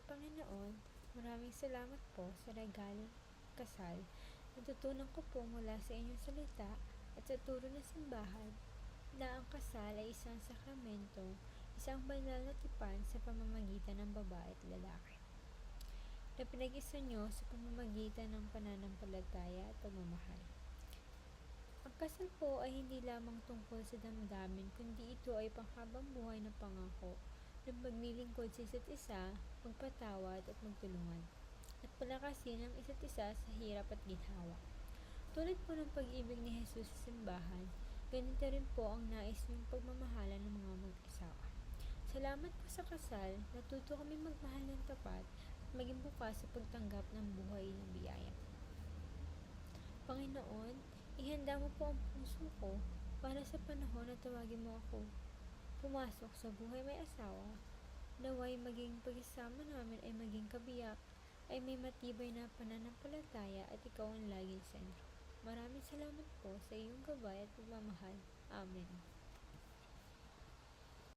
Panginoon, maraming salamat po sa regalong kasal. Natutunan ko po mula sa inyong salita at sa turo ng simbahan na ang kasal ay isang sakramento, isang banal na tipan sa pamamagitan ng babae at lalaki, na pinag-isa nyo sa pamamagitan ng pananampalataya at pagmamahal. Ang kasal po ay hindi lamang tungkol sa damdamin, kundi ito ay panghabang buhay na pangako na maglilingkod sa isa't isa, magpatawad at magtulungan, at palakasin ang isa't isa sa hirap at ginhawa. Tulad po ng pag-ibig ni Jesus sa simbahan, ganito rin po ang nais niyong pagmamahalan ng mga mag-asawa. Salamat po sa kasal, natuto kami magmahal ng tapat at maging bukas sa pagtanggap ng buhay ng biyaya. Panginoon, ihanda mo po ang puso ko para sa panahon na tawagin mo ako pumasok sa buhay may asawa. Naway maging pagsasama namin ay maging kabiyak, ay may matibay na pananampalataya at ikaw ang laging sentro. Maraming salamat po sa iyong gabay at pagmamahal. Amen.